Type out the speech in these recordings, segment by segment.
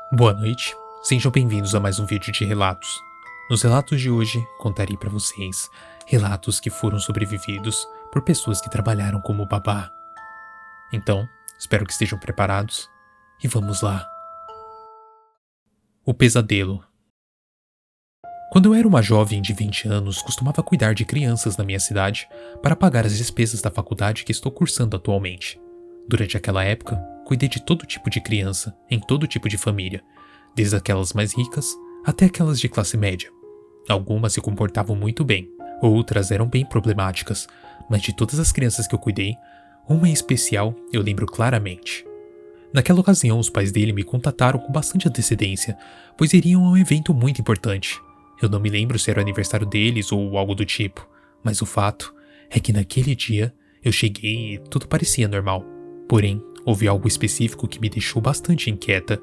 Boa noite, sejam bem-vindos a mais um vídeo de relatos. Nos relatos de hoje, contarei para vocês relatos que foram sobrevividos por pessoas que trabalharam como babá. Então, espero que estejam preparados e vamos lá. O pesadelo. Quando eu era uma jovem de 20 anos, costumava cuidar de crianças na minha cidade para pagar as despesas da faculdade que estou cursando atualmente. Durante aquela época, cuidei de todo tipo de criança, em todo tipo de família, desde aquelas mais ricas até aquelas de classe média. Algumas se comportavam muito bem, outras eram bem problemáticas, mas de todas as crianças que eu cuidei, uma em especial eu lembro claramente. Naquela ocasião, os pais dele me contataram com bastante antecedência, pois iriam a um evento muito importante. Eu não me lembro se era o aniversário deles ou algo do tipo, mas o fato é que naquele dia eu cheguei e tudo parecia normal. Porém, houve algo específico que me deixou bastante inquieta.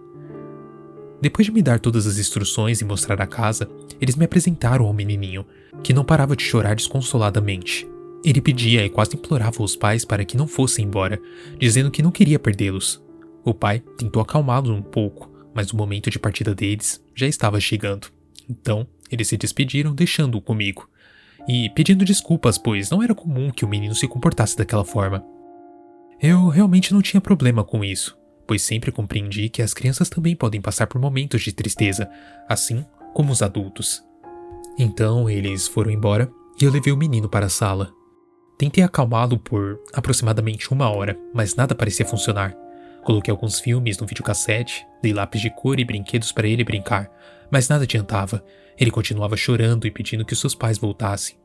Depois de me dar todas as instruções e mostrar a casa, eles me apresentaram ao menininho, que não parava de chorar desconsoladamente. Ele pedia e quase implorava aos pais para que não fossem embora, dizendo que não queria perdê-los. O pai tentou acalmá-los um pouco, mas o momento de partida deles já estava chegando. Então, eles se despediram deixando-o comigo, e pedindo desculpas, pois não era comum que o menino se comportasse daquela forma. Eu realmente não tinha problema com isso, pois sempre compreendi que as crianças também podem passar por momentos de tristeza, assim como os adultos. Então eles foram embora e eu levei o menino para a sala. Tentei acalmá-lo por aproximadamente 1 hora, mas nada parecia funcionar. Coloquei alguns filmes no videocassete, dei lápis de cor e brinquedos para ele brincar, mas nada adiantava. Ele continuava chorando e pedindo que seus pais voltassem.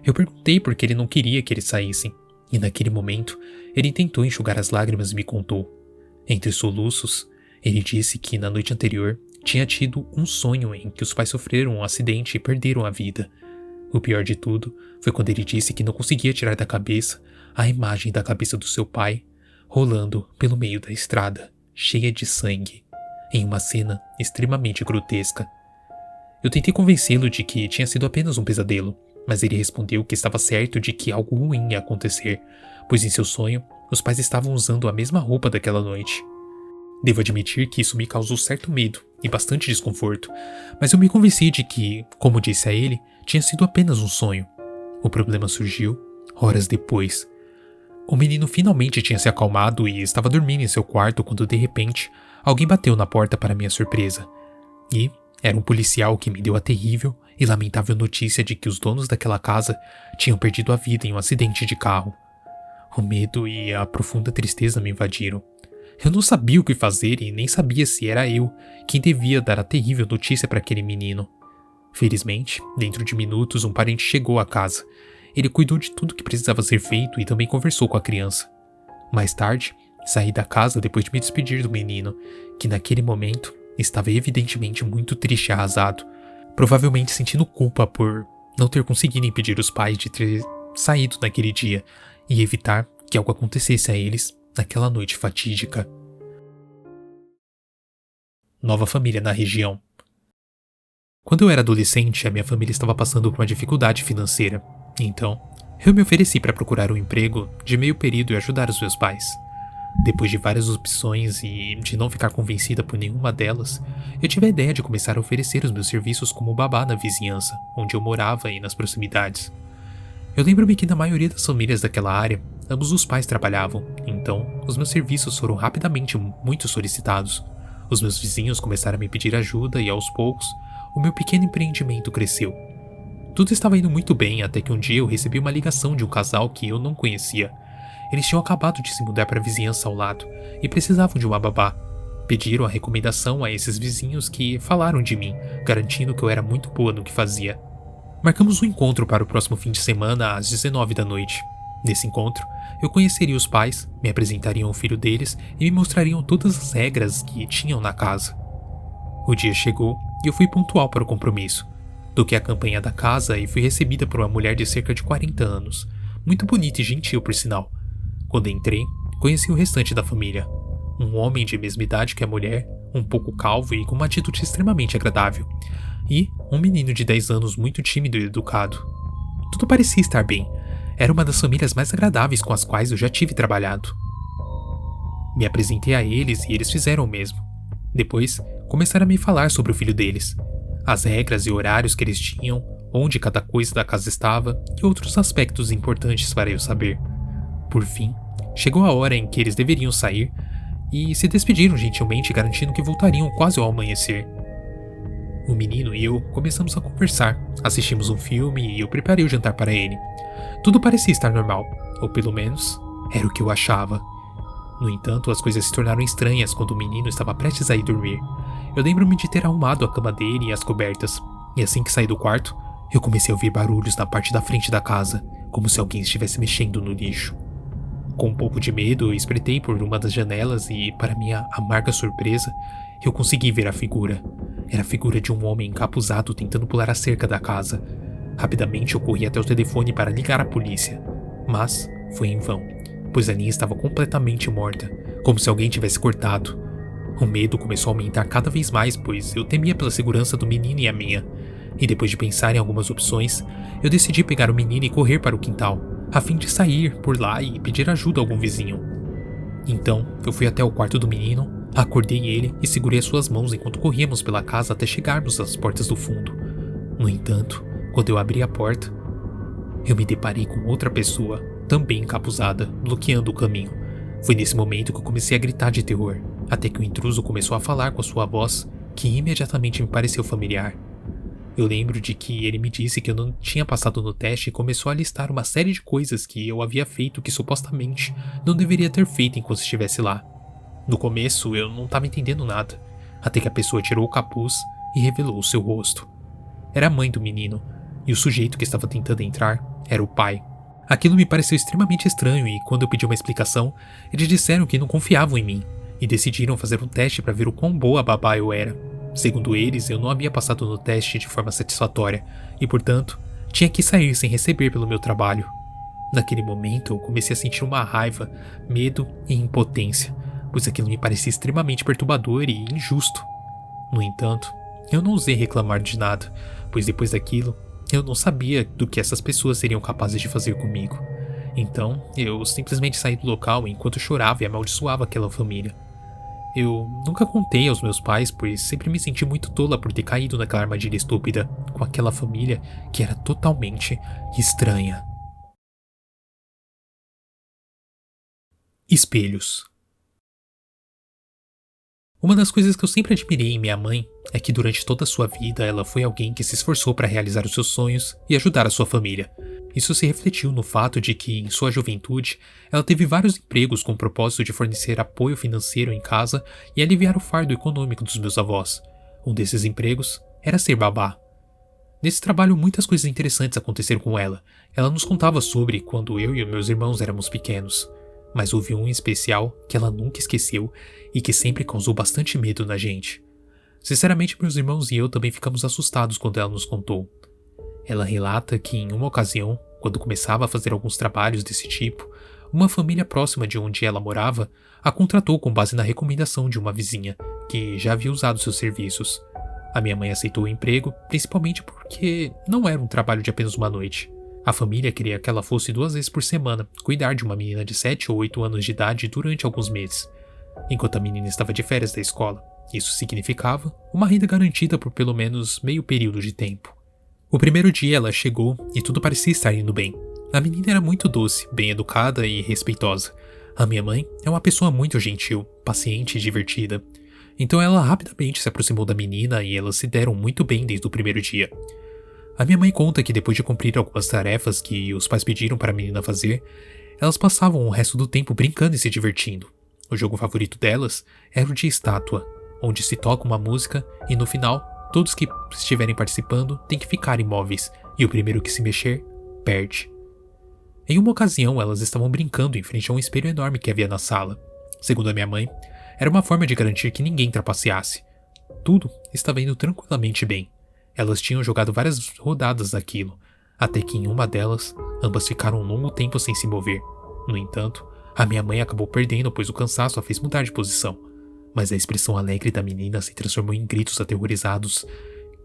Eu perguntei por que ele não queria que eles saíssem. E naquele momento, ele tentou enxugar as lágrimas e me contou. Entre soluços, ele disse que na noite anterior tinha tido um sonho em que os pais sofreram um acidente e perderam a vida. O pior de tudo foi quando ele disse que não conseguia tirar da cabeça a imagem da cabeça do seu pai rolando pelo meio da estrada, cheia de sangue, em uma cena extremamente grotesca. Eu tentei convencê-lo de que tinha sido apenas um pesadelo, mas ele respondeu que estava certo de que algo ruim ia acontecer, pois em seu sonho, os pais estavam usando a mesma roupa daquela noite. Devo admitir que isso me causou certo medo e bastante desconforto, mas eu me convenci de que, como disse a ele, tinha sido apenas um sonho. O problema surgiu horas depois. O menino finalmente tinha se acalmado e estava dormindo em seu quarto quando, de repente, alguém bateu na porta para minha surpresa. E era um policial que me deu a terrível e lamentável notícia de que os donos daquela casa tinham perdido a vida em um acidente de carro. O medo e a profunda tristeza me invadiram. Eu não sabia o que fazer e nem sabia se era eu quem devia dar a terrível notícia para aquele menino. Felizmente, dentro de minutos, um parente chegou à casa. Ele cuidou de tudo que precisava ser feito e também conversou com a criança. Mais tarde, saí da casa depois de me despedir do menino, que naquele momento estava evidentemente muito triste e arrasado, provavelmente sentindo culpa por não ter conseguido impedir os pais de ter saído naquele dia e evitar que algo acontecesse a eles naquela noite fatídica. Nova família na região. Quando eu era adolescente, a minha família estava passando por uma dificuldade financeira, então eu me ofereci para procurar um emprego de meio período e ajudar os meus pais. Depois de várias opções e de não ficar convencida por nenhuma delas, eu tive a ideia de começar a oferecer os meus serviços como babá na vizinhança, onde eu morava e nas proximidades. Eu lembro-me que na maioria das famílias daquela área, ambos os pais trabalhavam, então os meus serviços foram rapidamente muito solicitados. Os meus vizinhos começaram a me pedir ajuda e, aos poucos, o meu pequeno empreendimento cresceu. Tudo estava indo muito bem até que um dia eu recebi uma ligação de um casal que eu não conhecia. Eles tinham acabado de se mudar para a vizinhança ao lado e precisavam de uma babá. Pediram a recomendação a esses vizinhos que falaram de mim, garantindo que eu era muito boa no que fazia. Marcamos um encontro para o próximo fim de semana às 19 da noite. Nesse encontro, eu conheceria os pais, me apresentariam o filho deles e me mostrariam todas as regras que tinham na casa. O dia chegou e eu fui pontual para o compromisso. Toquei a campainha da casa e fui recebida por uma mulher de cerca de 40 anos, muito bonita e gentil por sinal. Quando entrei, conheci o restante da família. Um homem de mesma idade que a mulher, um pouco calvo e com uma atitude extremamente agradável. E um menino de 10 anos muito tímido e educado. Tudo parecia estar bem. Era uma das famílias mais agradáveis com as quais eu já tive trabalhado. Me apresentei a eles e eles fizeram o mesmo. Depois, começaram a me falar sobre o filho deles, as regras e horários que eles tinham, onde cada coisa da casa estava e outros aspectos importantes para eu saber. Por fim, chegou a hora em que eles deveriam sair e se despediram gentilmente, garantindo que voltariam quase ao amanhecer. O menino e eu começamos a conversar, assistimos um filme e eu preparei o jantar para ele. Tudo parecia estar normal, ou pelo menos era o que eu achava. No entanto, as coisas se tornaram estranhas quando o menino estava prestes a ir dormir. Eu lembro-me de ter arrumado a cama dele e as cobertas, e assim que saí do quarto, eu comecei a ouvir barulhos na parte da frente da casa, como se alguém estivesse mexendo no lixo. Com um pouco de medo, eu espreitei por uma das janelas e, para minha amarga surpresa, eu consegui ver a figura. Era a figura de um homem encapuzado tentando pular a cerca da casa. Rapidamente eu corri até o telefone para ligar à polícia, mas foi em vão, pois a linha estava completamente morta, como se alguém tivesse cortado. O medo começou a aumentar cada vez mais, pois eu temia pela segurança do menino e a minha. E depois de pensar em algumas opções, eu decidi pegar o menino e correr para o quintal, a fim de sair por lá e pedir ajuda a algum vizinho. Então, eu fui até o quarto do menino, acordei ele e segurei as suas mãos enquanto corríamos pela casa até chegarmos às portas do fundo. No entanto, quando eu abri a porta, eu me deparei com outra pessoa, também encapuzada, bloqueando o caminho. Foi nesse momento que eu comecei a gritar de terror, até que o intruso começou a falar com a sua voz, que imediatamente me pareceu familiar. Eu lembro de que ele me disse que eu não tinha passado no teste e começou a listar uma série de coisas que eu havia feito que supostamente não deveria ter feito enquanto estivesse lá. No começo eu não estava entendendo nada, até que a pessoa tirou o capuz e revelou o seu rosto. Era a mãe do menino, e o sujeito que estava tentando entrar era o pai. Aquilo me pareceu extremamente estranho e quando eu pedi uma explicação, eles disseram que não confiavam em mim e decidiram fazer um teste para ver o quão boa babá eu era. Segundo eles, eu não havia passado no teste de forma satisfatória e, portanto, tinha que sair sem receber pelo meu trabalho. Naquele momento, eu comecei a sentir uma raiva, medo e impotência, pois aquilo me parecia extremamente perturbador e injusto. No entanto, eu não ousei reclamar de nada, pois depois daquilo, eu não sabia do que essas pessoas seriam capazes de fazer comigo. Então, eu simplesmente saí do local enquanto chorava e amaldiçoava aquela família. Eu nunca contei aos meus pais, pois sempre me senti muito tola por ter caído naquela armadilha estúpida com aquela família que era totalmente estranha. Espelhos. Uma das coisas que eu sempre admirei em minha mãe é que durante toda a sua vida ela foi alguém que se esforçou para realizar os seus sonhos e ajudar a sua família. Isso se refletiu no fato de que, em sua juventude, ela teve vários empregos com o propósito de fornecer apoio financeiro em casa e aliviar o fardo econômico dos meus avós. Um desses empregos era ser babá. Nesse trabalho, muitas coisas interessantes aconteceram com ela. Ela nos contava sobre quando eu e meus irmãos éramos pequenos. Mas houve um em especial que ela nunca esqueceu e que sempre causou bastante medo na gente. Sinceramente, meus irmãos e eu também ficamos assustados quando ela nos contou. Ela relata que, em uma ocasião, quando começava a fazer alguns trabalhos desse tipo, uma família próxima de onde ela morava a contratou com base na recomendação de uma vizinha, que já havia usado seus serviços. A minha mãe aceitou o emprego, principalmente porque não era um trabalho de apenas uma noite. A família queria que ela fosse 2 vezes por semana, cuidar de uma menina de 7 ou 8 anos de idade durante alguns meses, enquanto a menina estava de férias da escola. Isso significava uma renda garantida por pelo menos meio período de tempo. O primeiro dia ela chegou e tudo parecia estar indo bem. A menina era muito doce, bem educada e respeitosa. A minha mãe é uma pessoa muito gentil, paciente e divertida. Então ela rapidamente se aproximou da menina e elas se deram muito bem desde o primeiro dia. A minha mãe conta que depois de cumprir algumas tarefas que os pais pediram para a menina fazer, elas passavam o resto do tempo brincando e se divertindo. O jogo favorito delas era o de estátua, onde se toca uma música e no final, todos que estiverem participando têm que ficar imóveis e o primeiro que se mexer, perde. Em uma ocasião, elas estavam brincando em frente a um espelho enorme que havia na sala. Segundo a minha mãe, era uma forma de garantir que ninguém trapaceasse. Tudo estava indo tranquilamente bem. Elas tinham jogado várias rodadas daquilo, até que em uma delas, ambas ficaram um longo tempo sem se mover. No entanto, a minha mãe acabou perdendo, pois o cansaço a fez mudar de posição. Mas a expressão alegre da menina se transformou em gritos aterrorizados,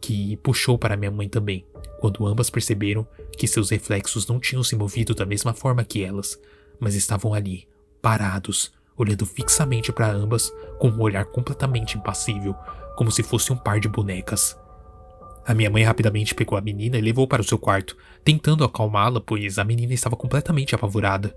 que puxou para minha mãe também, quando ambas perceberam que seus reflexos não tinham se movido da mesma forma que elas, mas estavam ali, parados, olhando fixamente para ambas com um olhar completamente impassível, como se fosse um par de bonecas. A minha mãe rapidamente pegou a menina e levou para o seu quarto, tentando acalmá-la, pois a menina estava completamente apavorada.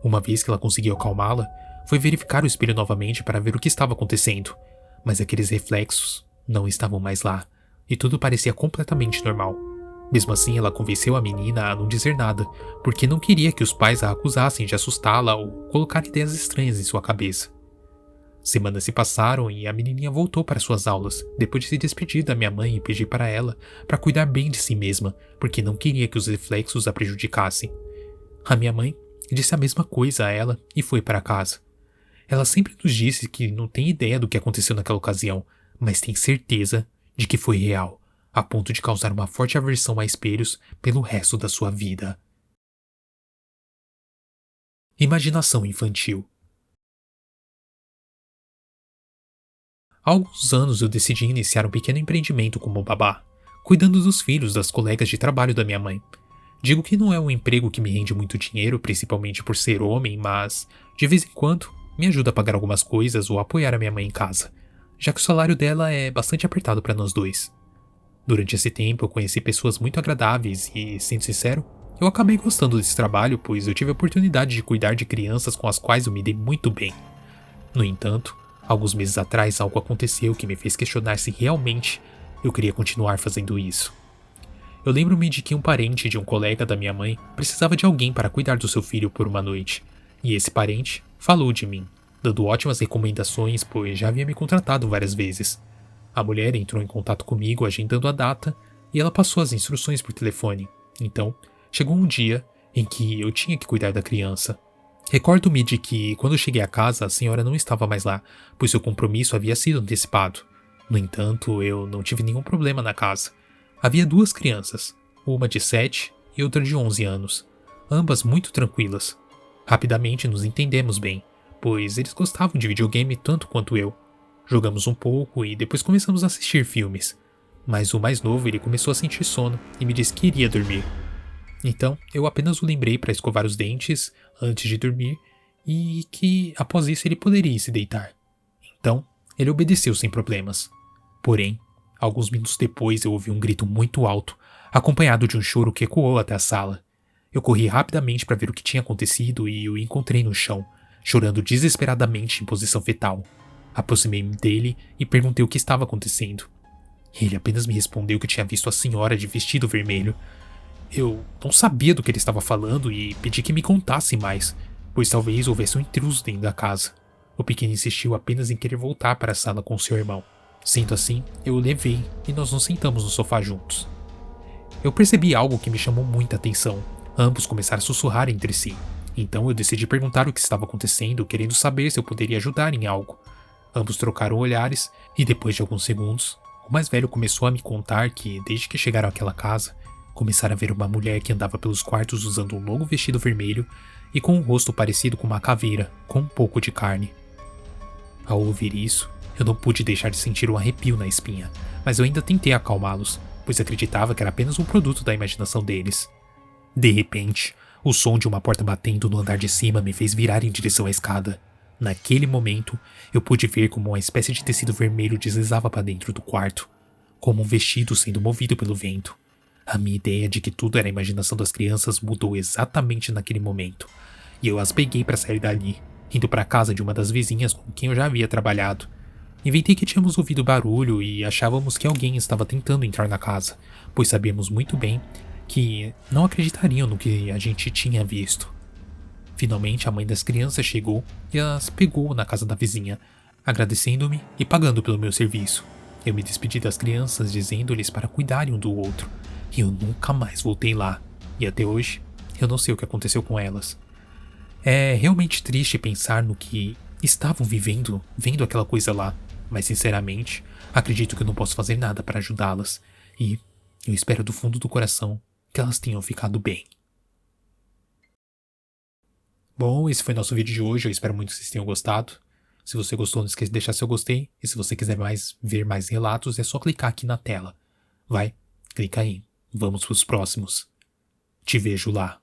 Uma vez que ela conseguiu acalmá-la, foi verificar o espelho novamente para ver o que estava acontecendo, mas aqueles reflexos não estavam mais lá, e tudo parecia completamente normal. Mesmo assim, ela convenceu a menina a não dizer nada, porque não queria que os pais a acusassem de assustá-la ou colocar ideias estranhas em sua cabeça. Semanas se passaram e a menininha voltou para suas aulas, depois de se despedir da minha mãe e pedir para ela para cuidar bem de si mesma, porque não queria que os reflexos a prejudicassem. A minha mãe disse a mesma coisa a ela e foi para casa. Ela sempre nos disse que não tem ideia do que aconteceu naquela ocasião, mas tem certeza de que foi real, a ponto de causar uma forte aversão a espelhos pelo resto da sua vida. Imaginação infantil. Há alguns anos eu decidi iniciar um pequeno empreendimento como babá, cuidando dos filhos das colegas de trabalho da minha mãe. Digo que não é um emprego que me rende muito dinheiro, principalmente por ser homem, mas, de vez em quando, me ajuda a pagar algumas coisas ou apoiar a minha mãe em casa, já que o salário dela é bastante apertado para nós dois. Durante esse tempo eu conheci pessoas muito agradáveis e, sendo sincero, eu acabei gostando desse trabalho, pois eu tive a oportunidade de cuidar de crianças com as quais eu me dei muito bem. No entanto, alguns meses atrás algo aconteceu que me fez questionar se realmente eu queria continuar fazendo isso. Eu lembro-me de que um parente de um colega da minha mãe precisava de alguém para cuidar do seu filho por uma noite, e esse parente falou de mim, dando ótimas recomendações, pois já havia me contratado várias vezes. A mulher entrou em contato comigo agendando a data e ela passou as instruções por telefone. Então, chegou um dia em que eu tinha que cuidar da criança. Recordo-me de que, quando cheguei a casa, a senhora não estava mais lá, pois seu compromisso havia sido antecipado. No entanto, eu não tive nenhum problema na casa. Havia duas crianças, uma de 7 e outra de 11 anos, ambas muito tranquilas. Rapidamente nos entendemos bem, pois eles gostavam de videogame tanto quanto eu. Jogamos um pouco e depois começamos a assistir filmes. Mas o mais novo ele começou a sentir sono e me disse que iria dormir. Então, eu apenas o lembrei para escovar os dentes antes de dormir e que, após isso, ele poderia se deitar. Então, ele obedeceu sem problemas. Porém, alguns minutos depois eu ouvi um grito muito alto, acompanhado de um choro que ecoou até a sala. Eu corri rapidamente para ver o que tinha acontecido e o encontrei no chão, chorando desesperadamente em posição fetal. Aproximei-me dele e perguntei o que estava acontecendo. Ele apenas me respondeu que tinha visto a senhora de vestido vermelho. Eu não sabia do que ele estava falando e pedi que me contasse mais, pois talvez houvesse um intruso dentro da casa. O pequeno insistiu apenas em querer voltar para a sala com seu irmão. Sendo assim, eu o levei e nós nos sentamos no sofá juntos. Eu percebi algo que me chamou muita atenção. Ambos começaram a sussurrar entre si. Então eu decidi perguntar o que estava acontecendo, querendo saber se eu poderia ajudar em algo. Ambos trocaram olhares e, depois de alguns segundos, o mais velho começou a me contar que, desde que chegaram àquela casa, começaram a ver uma mulher que andava pelos quartos usando um longo vestido vermelho e com um rosto parecido com uma caveira, com um pouco de carne. Ao ouvir isso, eu não pude deixar de sentir um arrepio na espinha, mas eu ainda tentei acalmá-los, pois acreditava que era apenas um produto da imaginação deles. De repente, o som de uma porta batendo no andar de cima me fez virar em direção à escada. Naquele momento, eu pude ver como uma espécie de tecido vermelho deslizava para dentro do quarto, como um vestido sendo movido pelo vento. A minha ideia de que tudo era a imaginação das crianças mudou exatamente naquele momento, e eu as peguei para sair dali, indo para a casa de uma das vizinhas com quem eu já havia trabalhado. Inventei que tínhamos ouvido barulho e achávamos que alguém estava tentando entrar na casa, pois sabíamos muito bem que não acreditariam no que a gente tinha visto. Finalmente a mãe das crianças chegou e as pegou na casa da vizinha, agradecendo-me e pagando pelo meu serviço. Eu me despedi das crianças dizendo-lhes para cuidarem um do outro, e eu nunca mais voltei lá, e até hoje eu não sei o que aconteceu com elas. É realmente triste pensar no que estavam vivendo, vendo aquela coisa lá, mas sinceramente, acredito que eu não posso fazer nada para ajudá-las, e eu espero do fundo do coração que elas tenham ficado bem. Bom, esse foi nosso vídeo de hoje, eu espero muito que vocês tenham gostado. Se você gostou, não esqueça de deixar seu gostei, e se você quiser ver mais relatos, é só clicar aqui na tela. Vai, clica aí, vamos pros próximos. Te vejo lá.